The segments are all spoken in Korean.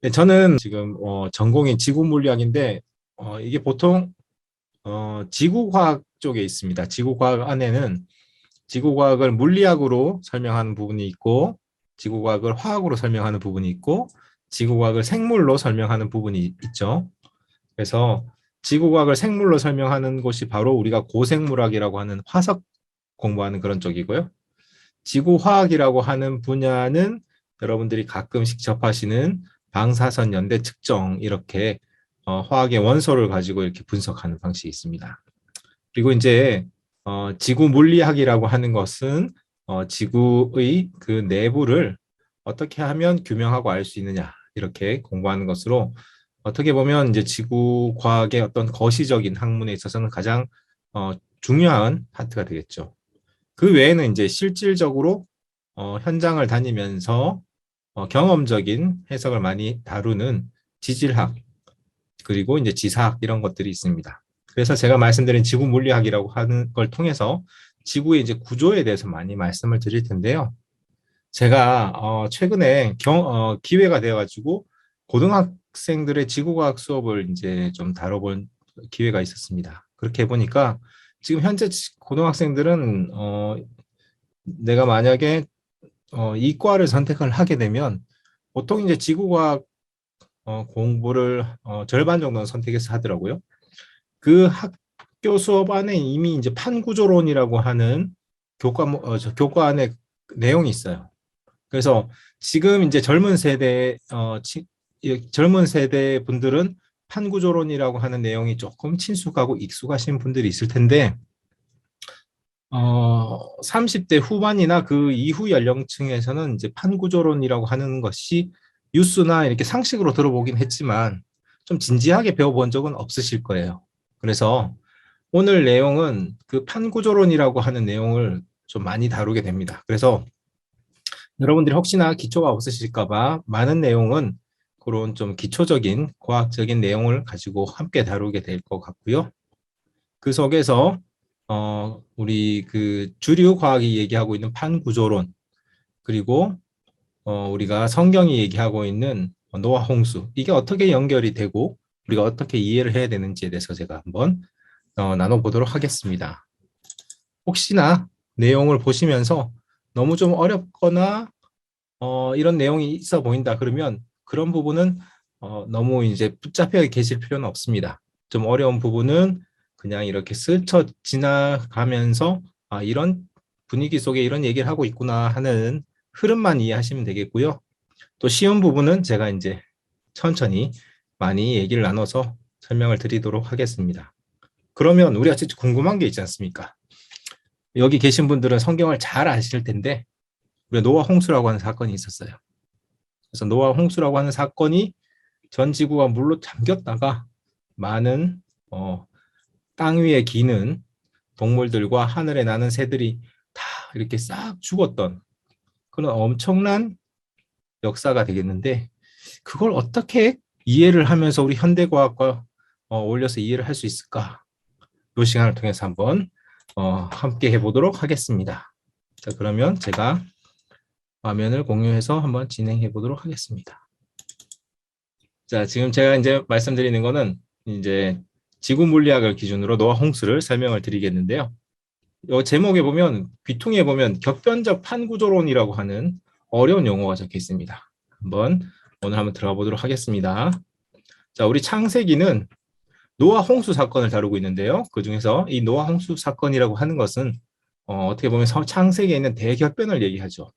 네, 저는 지금 전공이 지구 물리학인데 이게 보통 지구과학 쪽에 있습니다. 지구과학 안에는 지구과학을 물리학으로 설명하는 부분이 있고, 지구과학을 화학으로 설명하는 부분이 있고, 지구과학을 생물로 설명하는 부분이 있죠. 그래서 지구과학을 생물로 설명하는 곳이 바로 우리가 고생물학이라고 하는 화석 공부하는 그런 쪽이고요. 지구화학이라고 하는 분야는 여러분들이 가끔씩 접하시는 방사선 연대 측정, 이렇게 화학의 원소를 가지고 이렇게 분석하는 방식이 있습니다. 그리고 이제 지구 물리학이라고 하는 것은 지구의 그 내부를 어떻게 하면 규명하고 알 수 있느냐, 이렇게 공부하는 것으로, 어떻게 보면 이제 지구 과학의 어떤 거시적인 학문에 있어서는 가장 중요한 파트가 되겠죠. 그 외에는 이제 실질적으로 현장을 다니면서 경험적인 해석을 많이 다루는 지질학, 그리고 이제 지사학, 이런 것들이 있습니다. 그래서 제가 말씀드린 지구 물리학이라고 하는 걸 통해서 지구의 이제 구조에 대해서 많이 말씀을 드릴 텐데요. 제가 최근에 기회가 되어가지고 고등학생들의 지구과학 수업을 이제 좀 다뤄본 기회가 있었습니다. 그렇게 보니까 지금 현재 고등학생들은 내가 만약에 이과를 선택을 하게 되면 보통 이제 지구과학 공부를 절반 정도는 선택해서 하더라고요. 그 학교 수업 안에 이미 이제 판구조론이라고 하는 교과 안에 내용이 있어요. 그래서 지금 이제 젊은 세대 분들은 판구조론이라고 하는 내용이 조금 친숙하고 익숙하신 분들이 있을 텐데, 30대 후반이나 그 이후 연령층에서는 이제 판구조론이라고 하는 것이 뉴스나 이렇게 상식으로 들어보긴 했지만 좀 진지하게 배워본 적은 없으실 거예요. 그래서 오늘 내용은 그 판구조론이라고 하는 내용을 좀 많이 다루게 됩니다. 그래서 여러분들이 혹시나 기초가 없으실까 봐 많은 내용은 그런 좀 기초적인 과학적인 내용을 가지고 함께 다루게 될 것 같고요. 그 속에서 우리 그 주류 과학이 얘기하고 있는 판구조론, 그리고 우리가 성경이 얘기하고 있는 노아 홍수, 이게 어떻게 연결이 되고 우리가 어떻게 이해를 해야 되는지에 대해서 제가 한번 나눠보도록 하겠습니다. 혹시나 내용을 보시면서 너무 좀 어렵거나 이런 내용이 있어 보인다 그러면 그런 부분은 너무 이제 붙잡혀 계실 필요는 없습니다. 좀 어려운 부분은 그냥 이렇게 스쳐 지나가면서 이런 분위기 속에 이런 얘기를 하고 있구나 하는 흐름만 이해하시면 되겠고요. 또 쉬운 부분은 제가 이제 천천히 많이 얘기를 나눠서 설명을 드리도록 하겠습니다. 그러면 우리가 진짜 궁금한 게 있지 않습니까? 여기 계신 분들은 성경을 잘 아실 텐데, 우리 노아 홍수라고 하는 사건이 있었어요. 그래서 노아 홍수라고 하는 사건이 전 지구가 물로 잠겼다가 많은 땅 위에 기는 동물들과 하늘에 나는 새들이 다 이렇게 싹 죽었던 그런 엄청난 역사가 되겠는데, 그걸 어떻게 이해를 하면서 우리 현대과학과 어울려서 이해를 할 수 있을까? 이 시간을 통해서 한번 함께 해보도록 하겠습니다. 자, 그러면 제가 화면을 공유해서 한번 진행해 보도록 하겠습니다. 자, 지금 제가 이제 말씀드리는 거는 이제 지구 물리학을 기준으로 노아 홍수를 설명을 드리겠는데요. 이 제목에 보면, 귀퉁이에 보면 격변적 판구조론이라고 하는 어려운 용어가 적혀 있습니다. 오늘 한번 들어가 보도록 하겠습니다. 자, 우리 창세기는 노아 홍수 사건을 다루고 있는데요. 그 중에서 이 노아 홍수 사건이라고 하는 것은 어떻게 보면 창세기에 있는 대격변을 얘기하죠.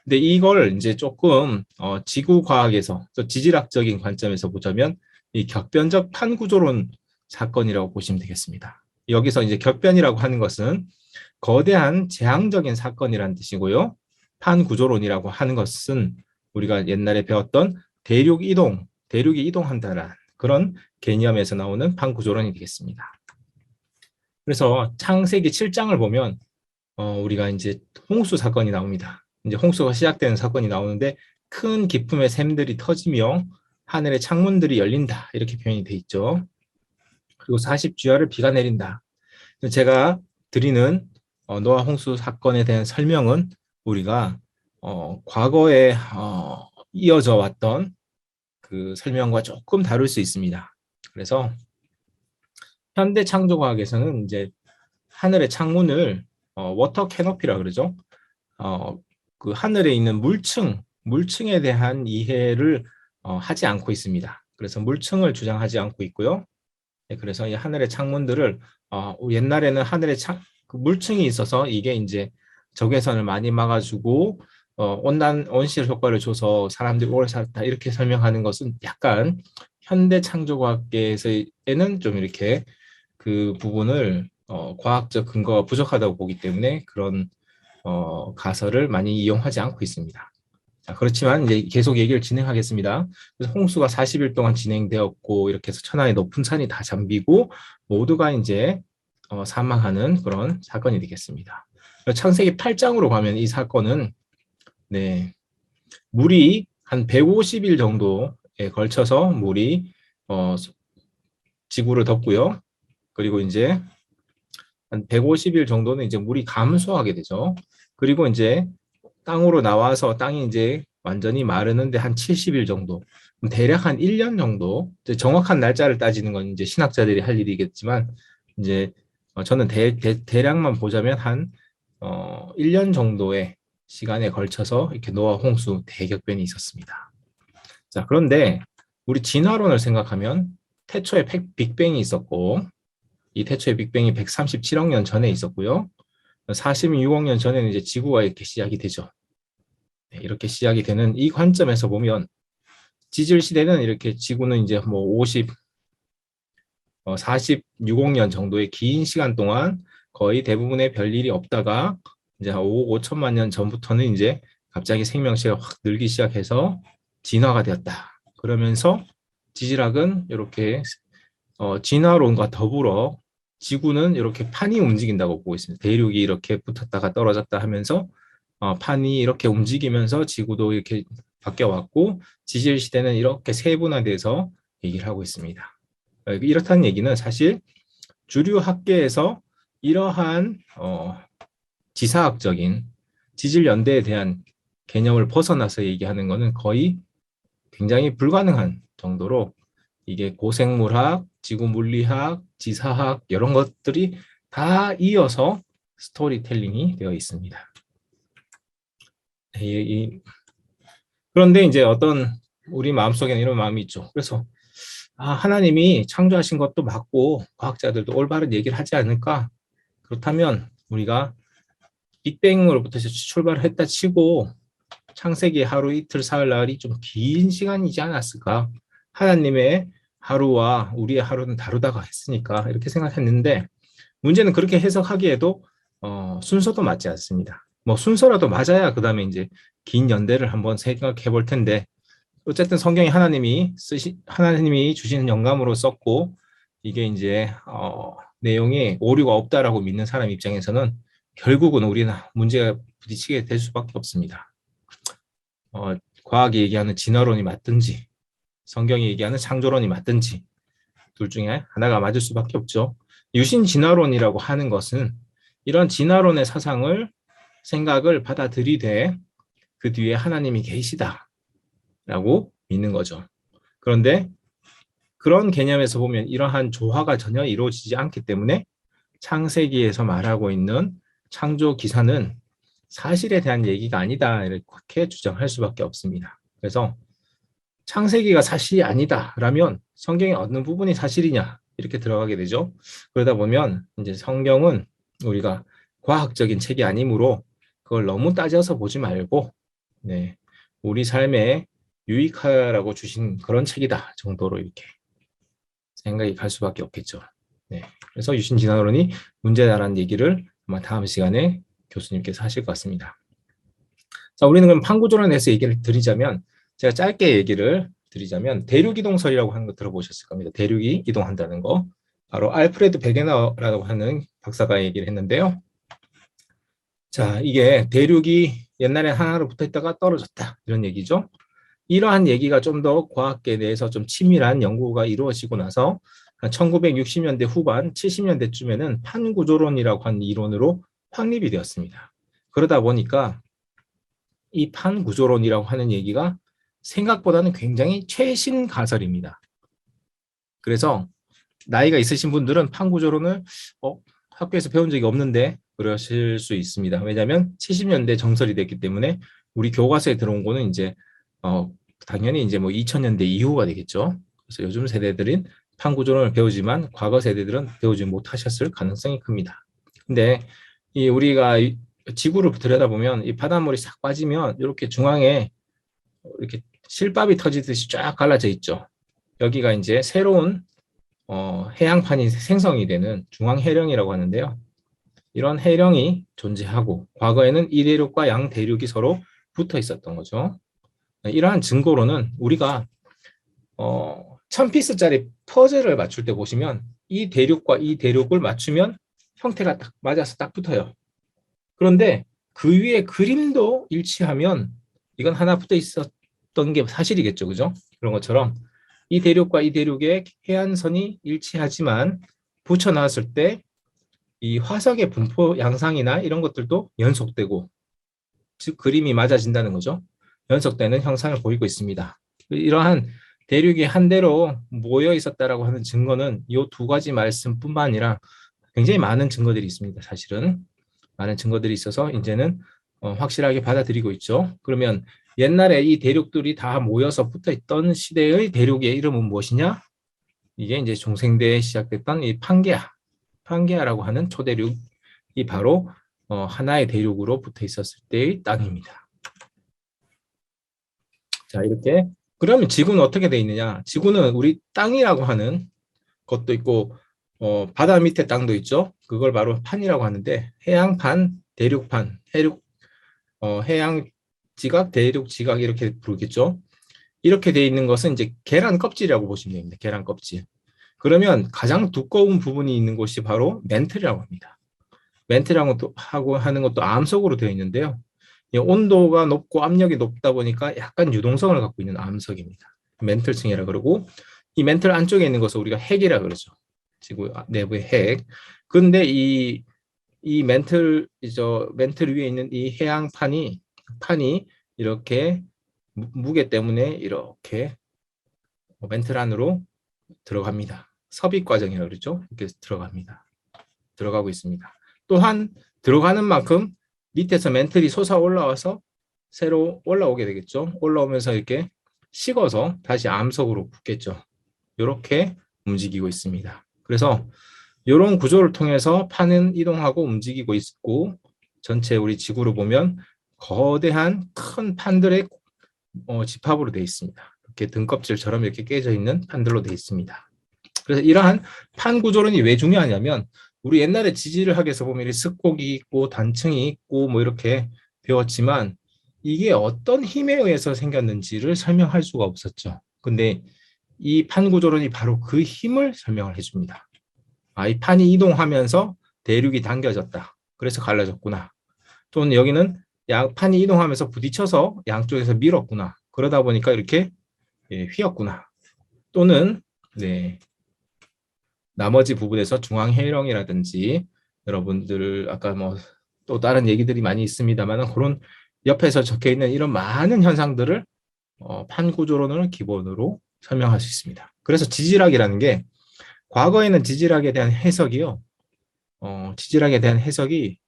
근데 이걸 이제 조금 지구 과학에서 또 지질학적인 관점에서 보자면 이 격변적 판구조론 사건이라고 보시면 되겠습니다. 여기서 이제 격변이라고 하는 것은 거대한 재앙적인 사건이라는 뜻이고요. 판구조론이라고 하는 것은 우리가 옛날에 배웠던 대륙이 이동한다라는 그런 개념에서 나오는 판구조론이 되겠습니다. 그래서 창세기 7장을 보면 우리가 이제 홍수 사건이 나옵니다. 이제 홍수가 시작되는 사건이 나오는데 큰 기품의 샘들이 터지며 하늘의 창문들이 열린다, 이렇게 표현이 돼 있죠. 그리고 40주야를 비가 내린다. 제가 드리는 노아 홍수 사건에 대한 설명은 우리가 과거에 이어져 왔던 그 설명과 조금 다를 수 있습니다. 그래서 현대 창조과학에서는 이제 하늘의 창문을 워터 캐노피라 그러죠. 어, 그 하늘에 있는 물층에 대한 이해를 하지 않고 있습니다. 그래서 물층을 주장하지 않고 있고요. 네, 그래서 이 하늘의 창문들을 옛날에는 하늘의 그 물층이 있어서 이게 이제 적외선을 많이 막아주고 온실 효과를 줘서 사람들이 오래 살았다 이렇게 설명하는 것은 약간 현대 창조과학계에서는 좀 이렇게 그 부분을 과학적 근거가 부족하다고 보기 때문에 그런 가설을 많이 이용하지 않고 있습니다. 자, 그렇지만 이제 계속 얘기를 진행하겠습니다. 그래서 홍수가 40일 동안 진행되었고 이렇게 해서 천안의 높은 산이 다 잠기고 모두가 이제 사망하는 그런 사건이 되겠습니다. 창세기 8장으로 가면 이 사건은 네, 물이 한 150일 정도에 걸쳐서 물이 지구를 덮고요. 그리고 이제 한 150일 정도는 이제 물이 감소하게 되죠. 그리고 이제 땅으로 나와서 땅이 이제 완전히 마르는데 한 70일 정도, 대략 한 1년 정도, 이제 정확한 날짜를 따지는 건 이제 신학자들이 할 일이겠지만, 이제 저는 대략만 보자면 한 1년 정도의 시간에 걸쳐서 이렇게 노아 홍수 대격변이 있었습니다. 자, 그런데 우리 진화론을 생각하면 태초에 빅뱅이 있었고, 이 태초의 빅뱅이 137억 년 전에 있었고요. 46억 년 전에는 이제 지구가 이렇게 시작이 되죠. 네, 이렇게 시작이 되는 이 관점에서 보면 지질 시대는 이렇게 지구는 이제 뭐 46억 년 정도의 긴 시간 동안 거의 대부분의 별일이 없다가 이제 5억 5천만 년 전부터는 이제 갑자기 생명체가 확 늘기 시작해서 진화가 되었다. 그러면서 지질학은 이렇게 진화론과 더불어 지구는 이렇게 판이 움직인다고 보고 있습니다. 대륙이 이렇게 붙었다가 떨어졌다 하면서 판이 이렇게 움직이면서 지구도 이렇게 바뀌어왔고 지질 시대는 이렇게 세분화돼서 얘기를 하고 있습니다. 이렇다는 얘기는 사실 주류 학계에서 이러한 지사학적인 지질 연대에 대한 개념을 벗어나서 얘기하는 것은 거의 굉장히 불가능한 정도로 이게 고생물학, 지구물리학, 지사학 이런 것들이 다 이어서 스토리텔링이 되어 있습니다. 그런데 이제 어떤 우리 마음속에는 이런 마음이 있죠. 그래서 하나님이 창조하신 것도 맞고 과학자들도 올바른 얘기를 하지 않을까? 그렇다면 우리가 빅뱅으로부터 출발을 했다 치고 창세기 하루 이틀 사흘 날이 좀 긴 시간이지 않았을까? 하나님의 하루와 우리의 하루는 다르다고 했으니까 이렇게 생각했는데 문제는 그렇게 해석하기에도 순서도 맞지 않습니다. 뭐 순서라도 맞아야 그 다음에 이제 긴 연대를 한번 생각해 볼 텐데 어쨌든 성경이 하나님이 주시는 영감으로 썼고 이게 이제 내용이 오류가 없다라고 믿는 사람 입장에서는 결국은 우리는 문제가 부딪히게 될 수밖에 없습니다. 과학이 얘기하는 진화론이 맞든지 성경이 얘기하는 창조론이 맞든지 둘 중에 하나가 맞을 수밖에 없죠. 유신 진화론이라고 하는 것은 이런 진화론의 생각을 받아들이되 그 뒤에 하나님이 계시다라고 믿는 거죠. 그런데 그런 개념에서 보면 이러한 조화가 전혀 이루어지지 않기 때문에 창세기에서 말하고 있는 창조 기사는 사실에 대한 얘기가 아니다 이렇게 주장할 수밖에 없습니다. 그래서 창세기가 사실이 아니다라면 성경의 어느 부분이 사실이냐 이렇게 들어가게 되죠. 그러다 보면 이제 성경은 우리가 과학적인 책이 아니므로 그걸 너무 따져서 보지 말고 네, 우리 삶에 유익하라고 주신 그런 책이다 정도로 이렇게 생각이 갈 수밖에 없겠죠. 네, 그래서 유신 진화론이 문제다라는 얘기를 아마 다음 시간에 교수님께서 하실 것 같습니다. 자, 우리는 그럼 판구조론에 대해서 얘기를 드리자면 제가 짧게 얘기를 드리자면 대륙이동설이라고 하는 거 들어보셨을 겁니다. 대륙이 이동한다는 거. 바로 알프레드 베게너라고 하는 박사가 얘기를 했는데요. 자, 이게 대륙이 옛날에 하나로 붙어있다가 떨어졌다. 이런 얘기죠. 이러한 얘기가 좀 더 과학계에 대해서 좀 치밀한 연구가 이루어지고 나서 1960년대 후반, 70년대쯤에는 판구조론이라고 하는 이론으로 확립이 되었습니다. 그러다 보니까 이 판구조론이라고 하는 얘기가 생각보다는 굉장히 최신 가설입니다. 그래서 나이가 있으신 분들은 판구조론을 학교에서 배운 적이 없는데 그러실 수 있습니다. 왜냐하면 70년대 정설이 됐기 때문에 우리 교과서에 들어온 거는 이제 당연히 이제 뭐 2000년대 이후가 되겠죠. 그래서 요즘 세대들은 판구조론을 배우지만 과거 세대들은 배우지 못하셨을 가능성이 큽니다. 근데 우리가 지구를 들여다보면 이 바닷물이 싹 빠지면 이렇게 중앙에 이렇게 실밥이 터지듯이 쫙 갈라져 있죠. 여기가 이제 새로운 해양판이 생성이 되는 중앙해령이라고 하는데요. 이런 해령이 존재하고 과거에는 이 대륙과 양 대륙이 서로 붙어 있었던 거죠. 이러한 증거로는 우리가 1000피스짜리 퍼즐을 맞출 때 보시면 이 대륙과 이 대륙을 맞추면 형태가 딱 맞아서 딱 붙어요. 그런데 그 위에 그림도 일치하면 이건 하나 붙어 있었던 게 사실이겠죠. 그죠? 그런 것처럼 이 대륙과 이 대륙의 해안선이 일치하지만 붙여 놨을 때 이 화석의 분포 양상이나 이런 것들도 연속되고 즉 그림이 맞아진다는 거죠. 연속되는 형상을 보이고 있습니다. 이러한 대륙이 한대로 모여 있었다라고 하는 증거는 이 두 가지 말씀뿐만 아니라 굉장히 많은 증거들이 있습니다. 사실은 많은 증거들이 있어서 이제는 확실하게 받아들이고 있죠. 그러면 옛날에 이 대륙들이 다 모여서 붙어 있던 시대의 대륙의 이름은 무엇이냐? 이게 이제 중생대에 시작됐던 이 판게아라고 하는 초대륙이 바로 하나의 대륙으로 붙어 있었을 때의 땅입니다. 자, 이렇게 그러면 지구는 어떻게 돼 있느냐? 지구는 우리 땅이라고 하는 것도 있고 바다 밑에 땅도 있죠. 그걸 바로 판이라고 하는데 해양판, 대륙판, 해양 지각, 대륙 지각 이렇게 부르겠죠. 이렇게 돼 있는 것은 이제 계란 껍질이라고 보시면 됩니다. 계란 껍질. 그러면 가장 두꺼운 부분이 있는 곳이 바로 멘틀이라고 합니다. 멘틀이라고 하고 하는 것도 암석으로 되어 있는데요. 온도가 높고 압력이 높다 보니까 약간 유동성을 갖고 있는 암석입니다. 멘틀층이라 그러고 이 멘틀 안쪽에 있는 것을 우리가 핵이라 그러죠. 지구 내부의 핵. 근데 이 멘틀 위에 있는 이 해양판이 이렇게 무게 때문에 이렇게 멘틀 안으로 들어갑니다. 섭입 과정이라고 그러죠. 이렇게 들어가고 있습니다. 또한 들어가는 만큼 밑에서 멘틀이 솟아 올라와서 새로 올라오게 되겠죠. 올라오면서 이렇게 식어서 다시 암석으로 붙겠죠. 이렇게 움직이고 있습니다. 그래서 이런 구조를 통해서 판은 이동하고 움직이고 있고 전체 우리 지구를 보면 거대한 큰 판들의 집합으로 되어 있습니다. 이렇게 등껍질처럼 이렇게 깨져 있는 판들로 되어 있습니다. 그래서 이러한 판 구조론이 왜 중요하냐면 우리 옛날에 지질을 학에서 보면 습곡이 있고 단층이 있고 뭐 이렇게 배웠지만 이게 어떤 힘에 의해서 생겼는지를 설명할 수가 없었죠. 근데 이 판 구조론이 바로 그 힘을 설명을 해줍니다. 이 판이 이동하면서 대륙이 당겨졌다. 그래서 갈라졌구나. 또는 여기는 판이 이동하면서 부딪혀서 양쪽에서 밀었구나. 그러다 보니까 이렇게 휘었구나. 또는 나머지 부분에서 중앙해령이라든지 여러분들 아까 뭐 또 다른 얘기들이 많이 있습니다만 그런 옆에서 적혀 있는 이런 많은 현상들을 판 구조론을 기본으로 설명할 수 있습니다. 그래서 지질학이라는 게 과거에는 지질학에 대한 해석이요. 지질학에 대한 해석이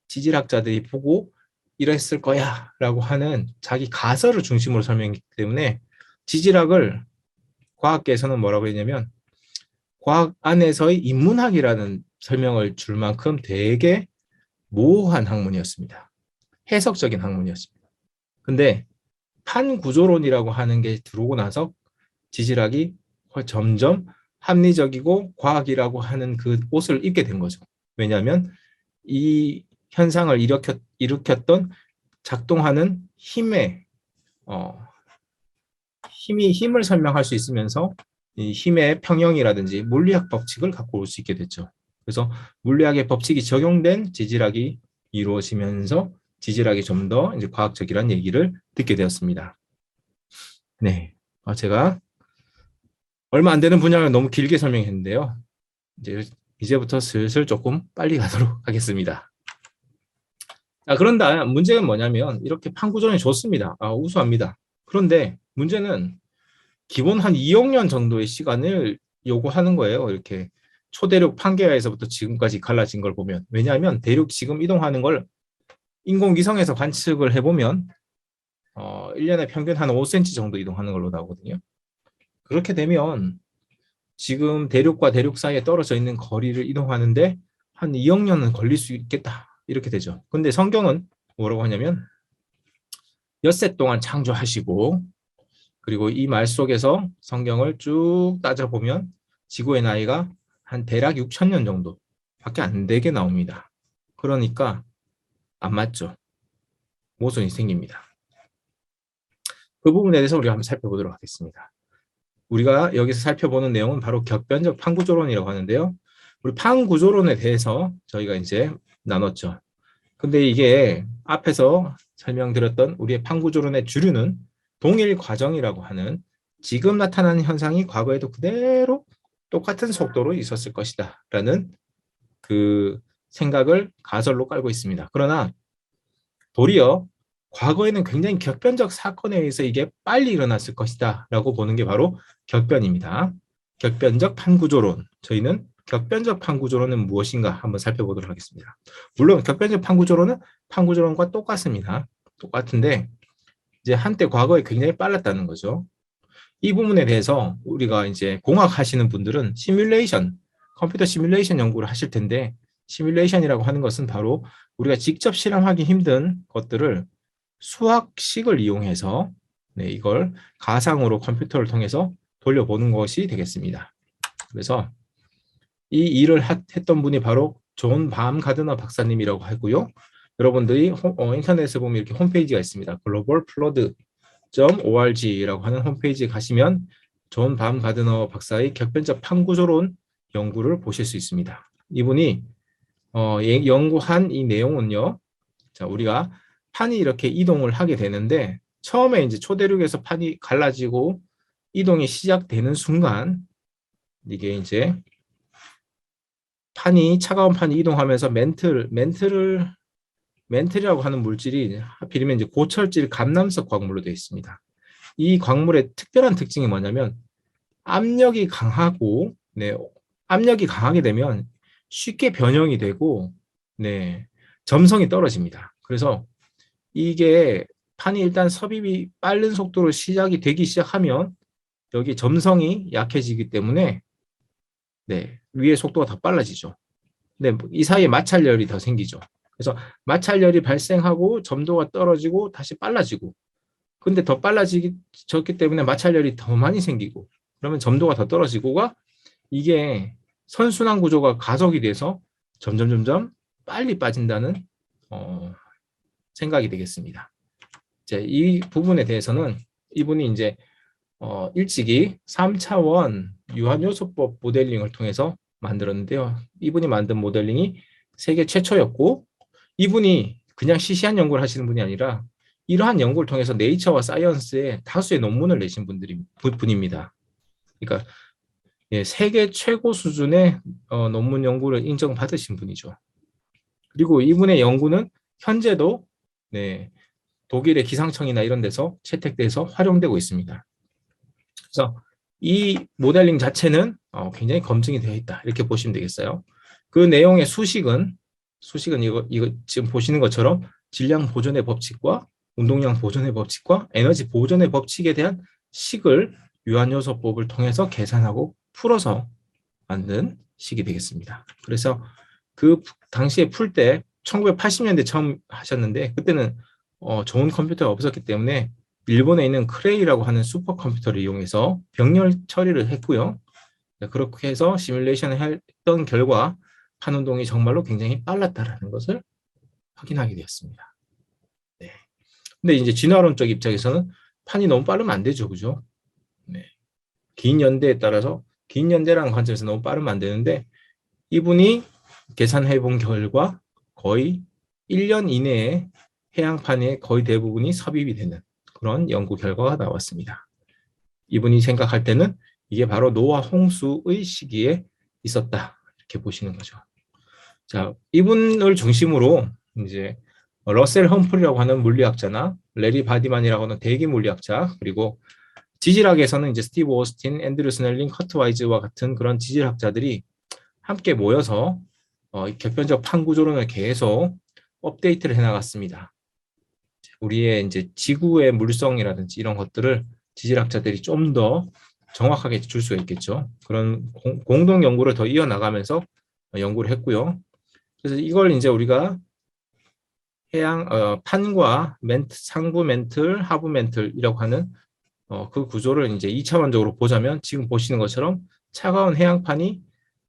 지질학자들이 보고 이랬을 거야 라고 하는 자기 가설을 중심으로 설명했기 때문에 지질학을 과학계에서는 뭐라고 했냐면 과학 안에서의 인문학이라는 설명을 줄 만큼 되게 모호한 학문이었습니다. 해석적인 학문이었습니다. 근데 판구조론이라고 하는 게 들어오고 나서 지질학이 점점 합리적이고 과학이라고 하는 그 옷을 입게 된 거죠. 왜냐하면 이 현상을 일으켰던 작동하는 힘을 설명할 수 있으면서 이 힘의 평형이라든지 물리학 법칙을 갖고 올 수 있게 됐죠. 그래서 물리학의 법칙이 적용된 지질학이 이루어지면서 지질학이 좀 더 이제 과학적이라는 얘기를 듣게 되었습니다. 네, 제가 얼마 안 되는 분야를 너무 길게 설명했는데요. 이제부터 슬슬 조금 빨리 가도록 하겠습니다. 그런데 문제는 뭐냐면 이렇게 판구조론이 좋습니다. 우수합니다. 그런데 문제는 기본 한 2억 년 정도의 시간을 요구하는 거예요. 이렇게 초대륙 판게아에서부터 지금까지 갈라진 걸 보면. 왜냐하면 대륙 지금 이동하는 걸 인공위성에서 관측을 해보면 1년에 평균 한 5cm 정도 이동하는 걸로 나오거든요. 그렇게 되면 지금 대륙과 대륙 사이에 떨어져 있는 거리를 이동하는데 한 2억 년은 걸릴 수 있겠다. 이렇게 되죠. 근데 성경은 뭐라고 하냐면 엿새 동안 창조하시고 그리고 이 말 속에서 성경을 쭉 따져보면 지구의 나이가 한 대략 6천 년 정도밖에 안 되게 나옵니다. 그러니까 안 맞죠. 모순이 생깁니다. 그 부분에 대해서 우리가 한번 살펴보도록 하겠습니다. 우리가 여기서 살펴보는 내용은 바로 격변적 판구조론이라고 하는데요. 우리 판구조론에 대해서 저희가 이제 나눴죠. 근데 이게 앞에서 설명드렸던 우리의 판구조론의 주류는 동일 과정이라고 하는 지금 나타나는 현상이 과거에도 그대로 똑같은 속도로 있었을 것이다 라는 그 생각을 가설로 깔고 있습니다. 그러나 도리어 과거에는 굉장히 격변적 사건에 의해서 이게 빨리 일어났을 것이다 라고 보는 게 바로 격변입니다. 격변적 판구조론. 저희는 격변적 판구조론은 무엇인가 한번 살펴보도록 하겠습니다. 물론 격변적 판구조론은 판구조론과 똑같습니다. 똑같은데 이제 한때 과거에 굉장히 빨랐다는 거죠. 이 부분에 대해서 우리가 이제 공학 하시는 분들은 시뮬레이션, 컴퓨터 시뮬레이션 연구를 하실 텐데 시뮬레이션이라고 하는 것은 바로 우리가 직접 실험하기 힘든 것들을 수학식을 이용해서 이걸 가상으로 컴퓨터를 통해서 돌려보는 것이 되겠습니다. 그래서 이 일을 했던 분이 바로 존 밤 가드너 박사님이라고 하고요. 여러분들이 인터넷에 보면 이렇게 홈페이지가 있습니다. globalflood.org라고 하는 홈페이지에 가시면 존 밤 가드너 박사의 격변적 판구조론 연구를 보실 수 있습니다. 이분이 연구한 이 내용은요. 자, 우리가 판이 이렇게 이동을 하게 되는데 처음에 이제 초대륙에서 판이 갈라지고 이동이 시작되는 순간 이게 이제 차가운 판이 이동하면서 멘틀이라고 하는 물질이 하필이면 이제 고철질 감남석 광물로 되어 있습니다. 이 광물의 특별한 특징이 뭐냐면 압력이 강하고 압력이 강하게 되면 쉽게 변형이 되고 점성이 떨어집니다. 그래서 이게 판이 일단 섭입이 빠른 속도로 시작이 되기 시작하면 여기 점성이 약해지기 때문에 위의 속도가 더 빨라지죠. 이 사이에 마찰열이 더 생기죠. 그래서 마찰열이 발생하고 점도가 떨어지고 다시 빨라지고 근데 더 빨라졌기 때문에 마찰열이 더 많이 생기고 그러면 점도가 더 떨어지고가 이게 선순환 구조가 가속이 돼서 점점 빨리 빠진다는 생각이 되겠습니다. 이 부분에 대해서는 이분이 이제 일찍이 3차원 유한요소법 모델링을 통해서 만들었는데요. 이분이 만든 모델링이 세계 최초였고 이분이 그냥 시시한 연구를 하시는 분이 아니라 이러한 연구를 통해서 네이처와 사이언스에 다수의 논문을 내신 분입니다. 그러니까 세계 최고 수준의 논문 연구를 인정받으신 분이죠. 그리고 이분의 연구는 현재도 독일의 기상청이나 이런 데서 채택돼서 활용되고 있습니다. 그래서 이 모델링 자체는 굉장히 검증이 되어 있다 이렇게 보시면 되겠어요. 그 내용의 수식은 이거 지금 보시는 것처럼 질량 보존의 법칙과 운동량 보존의 법칙과 에너지 보존의 법칙에 대한 식을 유한요소법을 통해서 계산하고 풀어서 만든 식이 되겠습니다. 그래서 그 당시에 풀 때 1980년대 처음 하셨는데 그때는 좋은 컴퓨터가 없었기 때문에 일본에 있는 크레이라고 하는 슈퍼컴퓨터를 이용해서 병렬 처리를 했고요. 그렇게 해서 시뮬레이션을 했던 결과 판운동이 정말로 굉장히 빨랐다라는 것을 확인하게 되었습니다. 근데 이제 진화론적 입장에서는 판이 너무 빠르면 안 되죠, 그죠? 긴 연대에 따라서 긴 연대라는 관점에서 너무 빠르면 안 되는데 이분이 계산해 본 결과 거의 1년 이내에 해양판의 거의 대부분이 섭입이 되는 그런 연구 결과가 나왔습니다. 이분이 생각할 때는 이게 바로 노아 홍수의 시기에 있었다 이렇게 보시는 거죠. 자, 이분을 중심으로 이제 러셀 험프리라고 하는 물리학자나 레리 바디만이라고 하는 대기 물리학자, 그리고 지질학에서는 이제 스티브 오스틴, 앤드류 스넬링, 커트 와이즈와 같은 그런 지질학자들이 함께 모여서 격변적 판구조론을 계속 업데이트를 해나갔습니다. 우리의 이제 지구의 물성이라든지 이런 것들을 지질학자들이 좀 더 정확하게 줄 수가 있겠죠. 그런 공동 연구를 더 이어나가면서 연구를 했고요. 그래서 이걸 이제 우리가 판과 상부 멘틀, 하부 멘틀이라고 하는 그 구조를 이제 2차원적으로 보자면 지금 보시는 것처럼 차가운 해양판이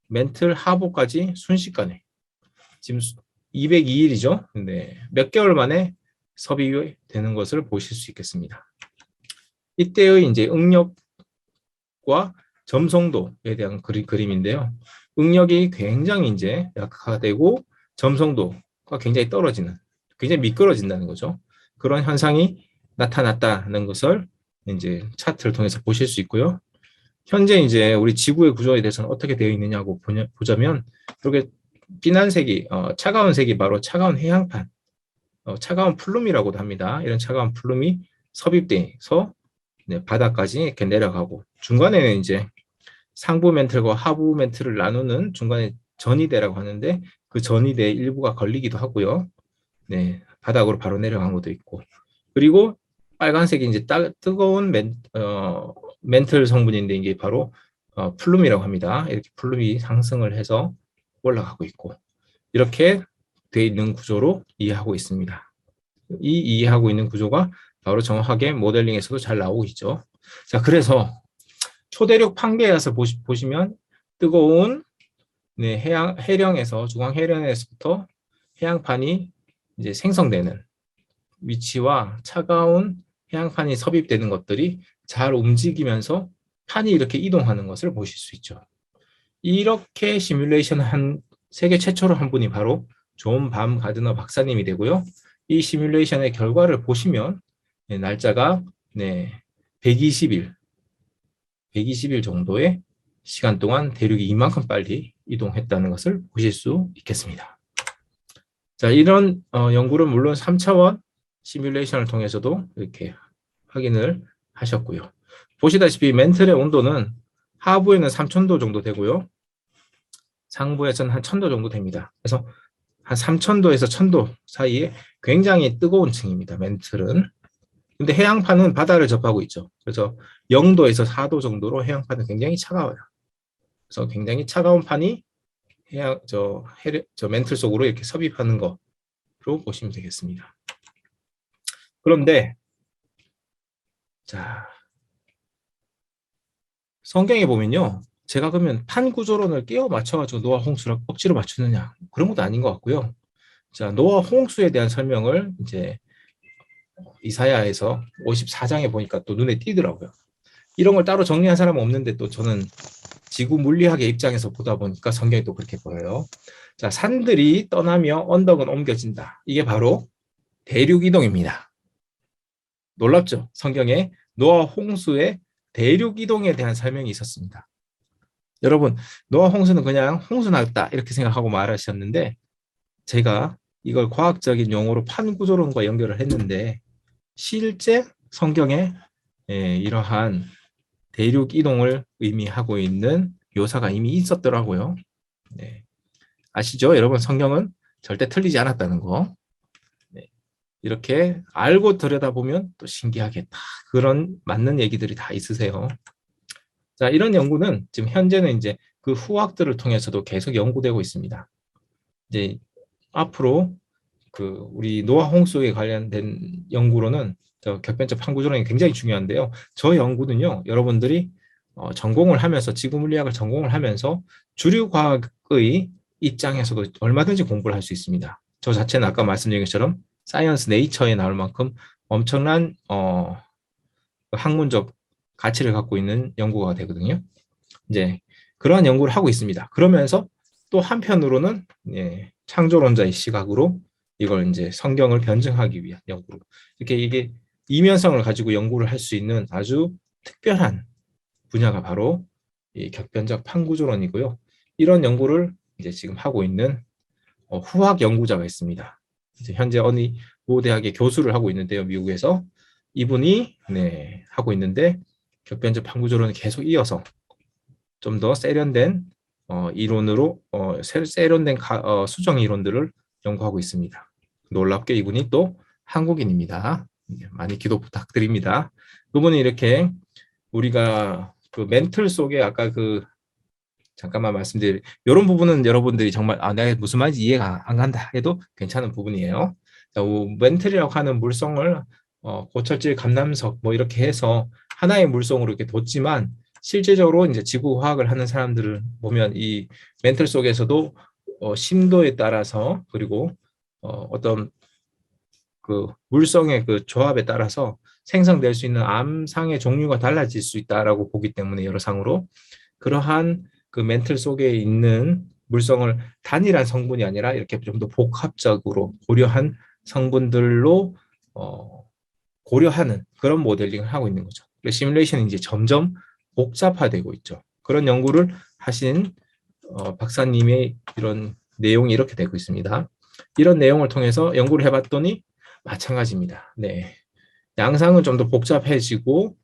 멘틀 하부까지 순식간에 지금 202일이죠. 근데 몇 개월 만에 섭입되는 것을 보실 수 있겠습니다. 이때의 이제 응력과 점성도에 대한 그림인데요. 응력이 굉장히 이제 약화되고 점성도가 굉장히 떨어지는, 굉장히 미끄러진다는 거죠. 그런 현상이 나타났다는 것을 이제 차트를 통해서 보실 수 있고요. 현재 이제 우리 지구의 구조에 대해서는 어떻게 되어 있느냐고 보자면 이렇게 진한 색이 차가운 색이 바로 차가운 해양판, 차가운 플룸이라고도 합니다. 이런 차가운 플룸이 섭입돼서 바닥까지 이렇게 내려가고 중간에는 이제 상부 멘틀과 하부 멘틀을 나누는 중간에 전이대라고 하는데 그 전이대 일부가 걸리기도 하고요. 네, 바닥으로 바로 내려간 것도 있고 그리고 빨간색이 이제 뜨거운 멘틀 성분인데 이게 바로 플룸이라고 합니다. 이렇게 플룸이 상승을 해서 올라가고 있고 이렇게 되어 있는 구조로 이해하고 있습니다. 이 이해하고 있는 구조가 바로 정확하게 모델링에서도 잘 나오고 있죠. 자, 그래서 초대륙 판계에서 보시면 뜨거운 해령에서 중앙 해령에서부터 해양판이 이제 생성되는 위치와 차가운 해양판이 섭입되는 것들이 잘 움직이면서 판이 이렇게 이동하는 것을 보실 수 있죠. 이렇게 시뮬레이션 한 세계 최초로 한 분이 바로 존 밤 가드너 박사님이 되고요. 이 시뮬레이션의 결과를 보시면 날짜가 120일 정도의 시간 동안 대륙이 이만큼 빨리 이동했다는 것을 보실 수 있겠습니다. 자, 이런 연구는 물론 3차원 시뮬레이션을 통해서도 이렇게 확인을 하셨고요. 보시다시피 멘틀의 온도는 하부에는 3000도 정도 되고요. 상부에서는 한 1000도 정도 됩니다. 그래서 한 3000도에서 1000도 사이에 굉장히 뜨거운 층입니다. 멘틀은. 근데 해양판은 바다를 접하고 있죠. 그래서 0도에서 4도 정도로 해양판은 굉장히 차가워요. 그래서 굉장히 차가운 판이 멘틀 속으로 이렇게 섭입하는 거로 보시면 되겠습니다. 그런데 자, 성경에 보면요. 제가 그러면 판 구조론을 끼워 맞춰가지고 노아 홍수를 억지로 맞추느냐 그런 것도 아닌 것 같고요. 자, 노아 홍수에 대한 설명을 이제 이사야에서 54장에 보니까 또 눈에 띄더라고요. 이런 걸 따로 정리한 사람은 없는데 또 저는 지구 물리학의 입장에서 보다 보니까 성경이 또 그렇게 보여요. 자, 산들이 떠나며 언덕은 옮겨진다. 이게 바로 대륙 이동입니다. 놀랍죠? 성경에 노아 홍수의 대륙 이동에 대한 설명이 있었습니다. 여러분, 노아 홍수는 그냥 홍수 났다 이렇게 생각하고 말하셨는데 제가 이걸 과학적인 용어로 판구조론과 연결을 했는데 실제 성경에 이러한 대륙 이동을 의미하고 있는 묘사가 이미 있었더라고요. 네. 아시죠? 여러분, 성경은 절대 틀리지 않았다는 거. 네. 이렇게 알고 들여다보면 또 신기하게 다 그런 맞는 얘기들이 다 있으세요. 자, 이런 연구는 지금 현재는 이제 그 후학들을 통해서도 계속 연구되고 있습니다. 이제 앞으로 그 우리 노아 홍수에 관련된 연구로는 격변적 판구조론이 굉장히 중요한데요. 저 연구는요, 여러분들이 전공을 하면서 지구 물리학을 전공을 하면서 주류 과학의 입장에서도 얼마든지 공부를 할 수 있습니다. 저 자체는 아까 말씀드린 것처럼 사이언스 네이처에 나올 만큼 엄청난 학문적 가치를 갖고 있는 연구가 되거든요. 이제 그러한 연구를 하고 있습니다. 그러면서 또 한편으로는 창조론자의 시각으로 이걸 이제 성경을 변증하기 위한 연구로 이렇게 이게 이면성을 가지고 연구를 할 수 있는 아주 특별한 분야가 바로 이 격변적 판구조론이고요. 이런 연구를 이제 지금 하고 있는 후학 연구자가 있습니다. 이제 현재 고대학의 교수를 하고 있는데요, 미국에서. 이분이 하고 있는데 격변적 판구조론을 계속 이어서 좀 더 세련된 이론으로 세련된 수정 이론들을 연구하고 있습니다. 놀랍게 이분이 또 한국인입니다. 많이 기도 부탁드립니다. 그분이 이렇게 우리가 그 멘틀 속에 아까 그 잠깐만 말씀드릴 이런 부분은 여러분들이 정말 내가 무슨 말인지 이해가 안 간다 해도 괜찮은 부분이에요. 자, 멘틀이라고 하는 물성을 고철질 감남석 뭐 이렇게 해서 하나의 물성으로 이렇게 뒀지만 실제적으로 이제 지구 화학을 하는 사람들을 보면 이 멘틀 속에서도 심도에 따라서 그리고 어떤 그 물성의 그 조합에 따라서 생성될 수 있는 암상의 종류가 달라질 수 있다라고 보기 때문에 여러 상으로 그러한 그 멘틀 속에 있는 물성을 단일한 성분이 아니라 이렇게 좀 더 복합적으로 고려한 성분들로 고려하는 그런 모델링을 하고 있는 거죠. 시뮬레이션이 이제 점점 복잡화되고 있죠. 그런 연구를 하신 박사님의 이런 내용이 이렇게 되고 있습니다. 이런 내용을 통해서 연구를 해봤더니 마찬가지입니다. 네, 양상은 좀 더 복잡해지고,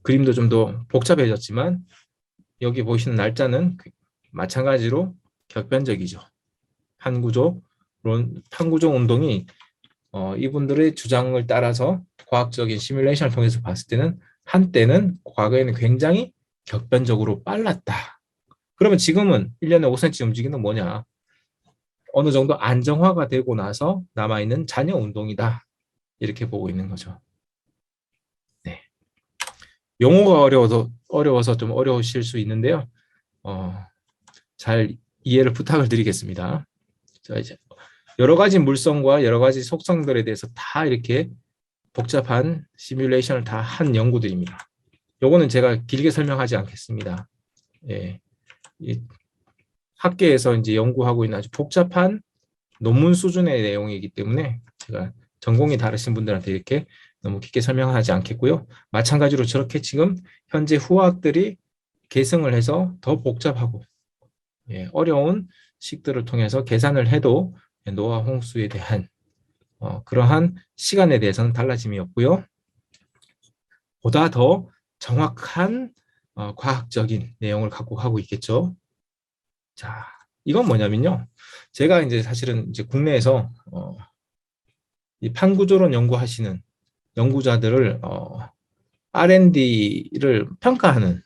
그림도 좀 더 복잡해졌지만 여기 보시는 날짜는 마찬가지로 격변적이죠. 판구조 운동이 이분들의 주장을 따라서 과학적인 시뮬레이션을 통해서 봤을 때는 한때는 과거에는 굉장히 격변적으로 빨랐다. 그러면 지금은 1년에 5cm 움직이는 뭐냐? 어느 정도 안정화가 되고 나서 남아있는 잔여 운동이다. 이렇게 보고 있는 거죠. 네. 용어가 어려워서 좀 어려우실 수 있는데요. 잘 이해를 부탁을 드리겠습니다. 자, 이제 여러 가지 물성과 여러 가지 속성들에 대해서 다 이렇게 복잡한 시뮬레이션을 다 한 연구들입니다. 요거는 제가 길게 설명하지 않겠습니다. 예. 학계에서 이제 연구하고 있는 아주 복잡한 논문 수준의 내용이기 때문에 제가 전공이 다르신 분들한테 이렇게 너무 깊게 설명하지 않겠고요. 마찬가지로 저렇게 지금 현재 후학들이 계승을 해서 더 복잡하고 어려운 식들을 통해서 계산을 해도 노화 홍수에 대한 그러한 시간에 대해서는 달라짐이 없고요. 보다 더 정확한 과학적인 내용을 갖고 가고 있겠죠. 자, 이건 뭐냐면요. 제가 이제 사실은 이제 국내에서 이 판구조론 연구하시는 연구자들을 R&D를 평가하는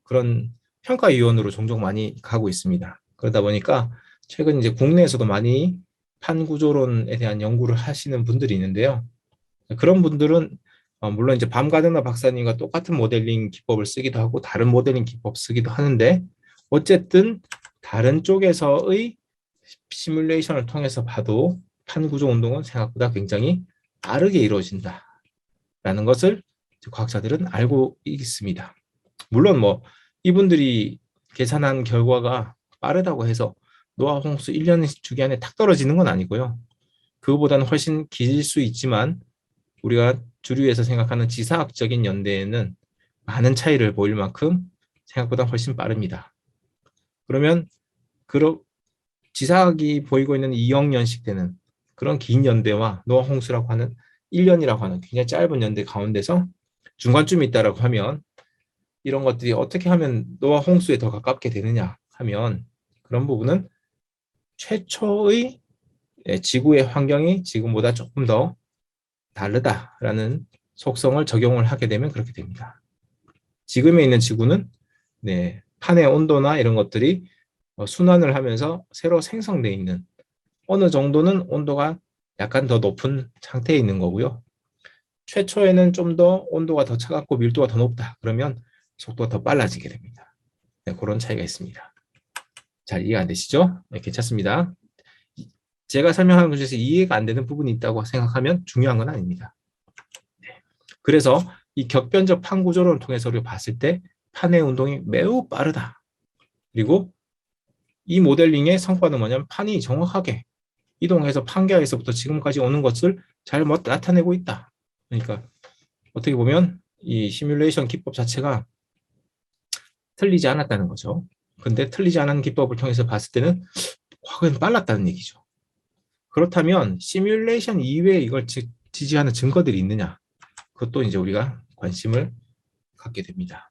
그런 평가위원으로 종종 많이 가고 있습니다. 그러다 보니까 최근 이제 국내에서도 많이 판구조론에 대한 연구를 하시는 분들이 있는데요. 그런 분들은 물론 이제 밤가드너 박사님과 똑같은 모델링 기법을 쓰기도 하고 다른 모델링 기법 쓰기도 하는데 어쨌든 다른 쪽에서의 시뮬레이션을 통해서 봐도 판구조 운동은 생각보다 굉장히 빠르게 이루어진다라는 것을 과학자들은 알고 있습니다. 물론 뭐 이분들이 계산한 결과가 빠르다고 해서 노화 홍수 1년 주기 안에 탁 떨어지는 건 아니고요. 그거보다는 훨씬 길 수 있지만 우리가 주류에서 생각하는 지사학적인 연대에는 많은 차이를 보일 만큼 생각보다 훨씬 빠릅니다. 그러면 지사학이 보이고 있는 2억 년씩 되는 그런 긴 연대와 노화 홍수라고 하는 1년이라고 하는 굉장히 짧은 연대 가운데서 중간쯤에 있다라고 하면 이런 것들이 어떻게 하면 노화 홍수에 더 가깝게 되느냐 하면 그런 부분은 최초의 지구의 환경이 지금보다 조금 더 다르다라는 속성을 적용을 하게 되면 그렇게 됩니다. 지금에 있는 지구는 판의 온도나 이런 것들이 순환을 하면서 새로 생성되어 있는 어느 정도는 온도가 약간 더 높은 상태에 있는 거고요. 최초에는 좀 더 온도가 더 차갑고 밀도가 더 높다. 그러면 속도가 더 빨라지게 됩니다. 그런 차이가 있습니다. 잘 이해가 안 되시죠? 괜찮습니다. 제가 설명하는 것 중에서 이해가 안 되는 부분이 있다고 생각하면 중요한 건 아닙니다. 그래서 이 격변적 판구조론을 통해서 우리가 봤을 때 판의 운동이 매우 빠르다. 그리고 이 모델링의 성과는 뭐냐면 판이 정확하게 이동해서 판계에서부터 지금까지 오는 것을 잘 나타내고 있다. 그러니까 어떻게 보면 이 시뮬레이션 기법 자체가 틀리지 않았다는 거죠. 근데 틀리지 않은 기법을 통해서 봤을 때는 과거에는 빨랐다는 얘기죠. 그렇다면 시뮬레이션 이외에 이걸 지지하는 증거들이 있느냐? 그것도 이제 우리가 관심을 갖게 됩니다.